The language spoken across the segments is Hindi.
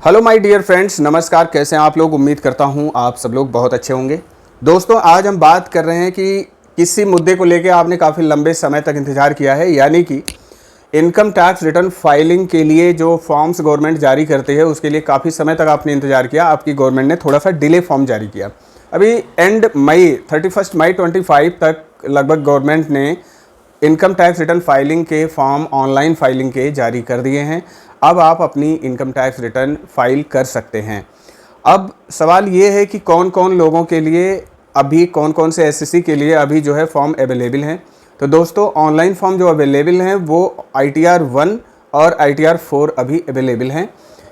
हेलो माय डियर फ्रेंड्स, नमस्कार। कैसे हैं आप लोग? उम्मीद करता हूं आप सब लोग बहुत अच्छे होंगे। दोस्तों, आज हम बात कर रहे हैं कि किसी मुद्दे को लेकर आपने काफ़ी लंबे समय तक इंतज़ार किया है, यानी कि इनकम टैक्स रिटर्न फाइलिंग के लिए जो फॉर्म्स गवर्नमेंट जारी करती है उसके लिए काफ़ी समय तक आपने इंतज़ार किया। आपकी गवर्नमेंट ने थोड़ा सा डिले फॉर्म जारी किया। अभी एंड मई 31 मई 25 तक लगभग गवर्नमेंट ने इनकम टैक्स रिटर्न फाइलिंग के फॉर्म ऑनलाइन फाइलिंग के जारी कर दिए हैं। अब आप अपनी इनकम टैक्स रिटर्न फाइल कर सकते हैं। अब सवाल ये है कि कौन कौन लोगों के लिए अभी, कौन कौन से एसएससी के लिए अभी जो है फॉर्म अवेलेबल हैं। तो दोस्तों, ऑनलाइन फॉर्म जो अवेलेबल हैं वो ITR 1 और ITR 4 अभी अवेलेबल हैं।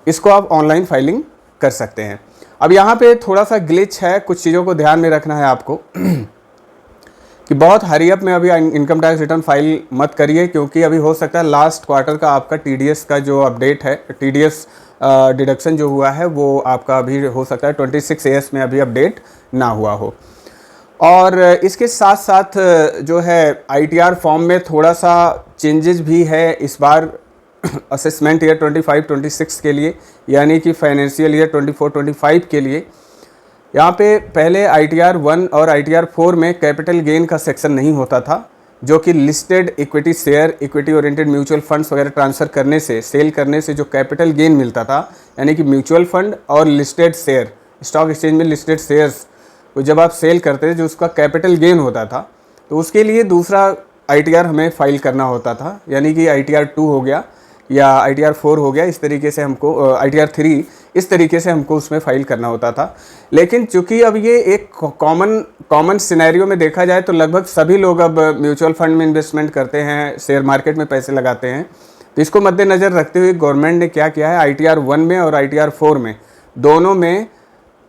इसको आप ऑनलाइन फाइलिंग कर सकते हैं। अब यहाँ पे थोड़ा सा ग्लिच है, कुछ चीज़ों को ध्यान में रखना है आपको कि बहुत हरी अप में अभी इनकम टैक्स रिटर्न फाइल मत करिए, क्योंकि अभी हो सकता है लास्ट क्वार्टर का आपका TDS का जो अपडेट है, TDS डिडक्शन जो हुआ है वो आपका अभी हो सकता है 26 AS में अभी अपडेट ना हुआ हो। और इसके साथ साथ जो है ITR फॉर्म में थोड़ा सा चेंजेस भी है इस बार असेसमेंट ईयर 25-26 के लिए, यानी कि फाइनेंशियल ईयर 24-25 के लिए। यहाँ पे पहले ITR 1 और ITR 4 में कैपिटल गेन का सेक्शन नहीं होता था, जो कि listed equity share, equity oriented mutual funds वगैरह ट्रांसफ़र करने से, सेल करने से जो कैपिटल गेन मिलता था, यानी कि म्यूचुअल फंड और लिस्टेड शेयर, स्टॉक एक्सचेंज में लिस्टेड शेयर्स को जब आप सेल करते थे जो उसका कैपिटल गेन होता था, तो उसके लिए दूसरा ITR हमें फाइल करना होता था, यानी कि ITR 2 हो गया या ITR 4 हो गया। इस तरीके से हमको ITR 3 इस तरीके से हमको उसमें फ़ाइल करना होता था। लेकिन चूंकि अब ये एक कॉमन सिनेरियो में देखा जाए तो लगभग सभी लोग अब म्यूचुअल फंड में इन्वेस्टमेंट करते हैं, शेयर मार्केट में पैसे लगाते हैं। तो इसको मद्देनज़र रखते हुए गवर्नमेंट ने क्या किया है, ITR 1 में और ITR 4 में, दोनों में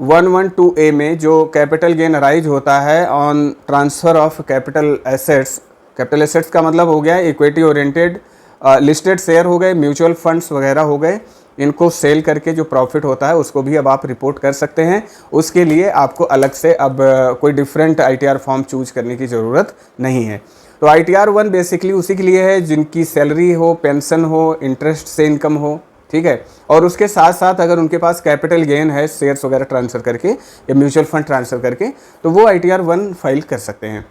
112A में जो कैपिटल गेन अराइज होता है on transfer of capital assets, capital assets का मतलब हो गया इक्विटी ओरिएंटेड लिस्टेड शेयर हो गए, म्यूचुअल फंड्स वगैरह हो गए, इनको सेल करके जो प्रॉफिट होता है उसको भी अब आप रिपोर्ट कर सकते हैं। उसके लिए आपको अलग से अब कोई डिफरेंट ITR फॉर्म चूज करने की ज़रूरत नहीं है। तो ITR 1 बेसिकली उसी के लिए है जिनकी सैलरी हो, पेंशन हो, इंटरेस्ट से इनकम हो, ठीक है। और उसके साथ साथ अगर उनके पास कैपिटल गेन है शेयर्स वगैरह ट्रांसफ़र करके या म्यूचुअल फंड ट्रांसफ़र करके, तो वो ITR 1 फाइल कर सकते हैं।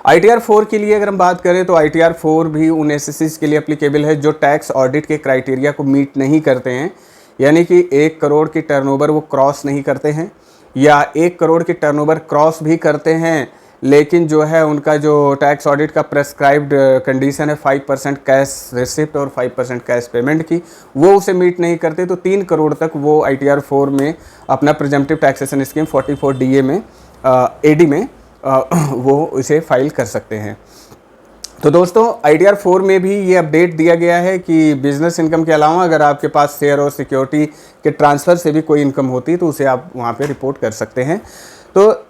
ITR 4 के लिए अगर हम बात करें तो ITR 4 भी उन एसएससीज के लिए एप्लीकेबल है जो टैक्स ऑडिट के क्राइटेरिया को मीट नहीं करते हैं, यानी कि 1 करोड़ की टर्नओवर वो क्रॉस नहीं करते हैं, या 1 करोड़ की टर्नओवर क्रॉस भी करते हैं लेकिन जो है उनका जो टैक्स ऑडिट का प्रेस्क्राइब्ड कंडीशन है 5% कैश रिसिप्ट और 5% कैश पेमेंट की, वो उसे मीट नहीं करते, तो 3 करोड़ तक वो ITR 4 में अपना प्रिजम्पटिव टैक्सेशन स्कीम 44DA में AD में वो इसे फाइल कर सकते हैं। तो दोस्तों, ITR 4 में भी ये अपडेट दिया गया है कि बिजनेस इनकम के अलावा अगर आपके पास शेयर और सिक्योरिटी के ट्रांसफ़र से भी कोई इनकम होती है तो उसे आप वहाँ पे रिपोर्ट कर सकते हैं। तो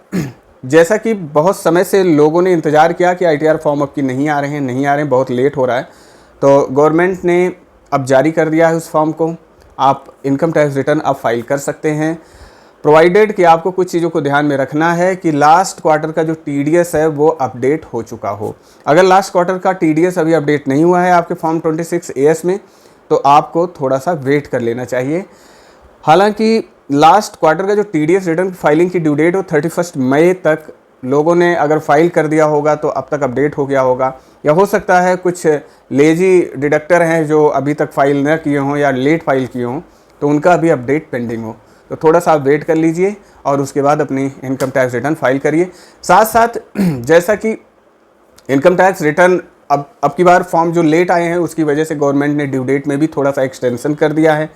जैसा कि बहुत समय से लोगों ने इंतज़ार किया कि ITR फॉर्म अब की नहीं आ रहे हैं, बहुत लेट हो रहा है, तो गवर्नमेंट ने अब जारी कर दिया है उस फॉर्म को। आप इनकम टैक्स रिटर्न अब फाइल कर सकते हैं, प्रोवाइडेड कि आपको कुछ चीज़ों को ध्यान में रखना है कि लास्ट क्वार्टर का जो TDS है वो अपडेट हो चुका हो। अगर लास्ट क्वार्टर का TDS अभी अपडेट नहीं हुआ है आपके फॉर्म 26 AS में, तो आपको थोड़ा सा वेट कर लेना चाहिए। हालांकि लास्ट क्वार्टर का जो TDS रिटर्न फाइलिंग की ड्यू डेट हो 31 मई तक, लोगों ने अगर फाइल कर दिया होगा तो अब तक अपडेट हो गया होगा, या हो सकता है कुछ लेजी डिडक्टर हैं जो अभी तक फाइल न किए हों या लेट फाइल किए हों, तो उनका अभी अपडेट पेंडिंग हो। तो थोड़ा सा आप वेट कर लीजिए और उसके बाद अपनी इनकम टैक्स रिटर्न फाइल करिए। साथ साथ जैसा कि इनकम टैक्स रिटर्न अब की बार फॉर्म जो लेट आए हैं उसकी वजह से गवर्नमेंट ने ड्यू डेट में भी थोड़ा सा एक्सटेंशन कर दिया है,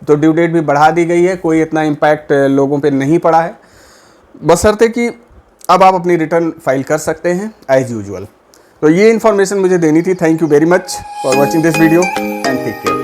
तो ड्यू डेट भी बढ़ा दी गई है। कोई इतना इम्पैक्ट लोगों पे नहीं पड़ा है, बशर्ते कि अब आप अपनी रिटर्न फाइल कर सकते हैं एज यूजुअल। तो ये इन्फॉर्मेशन मुझे देनी थी। Thank you very much for watching this video and take care.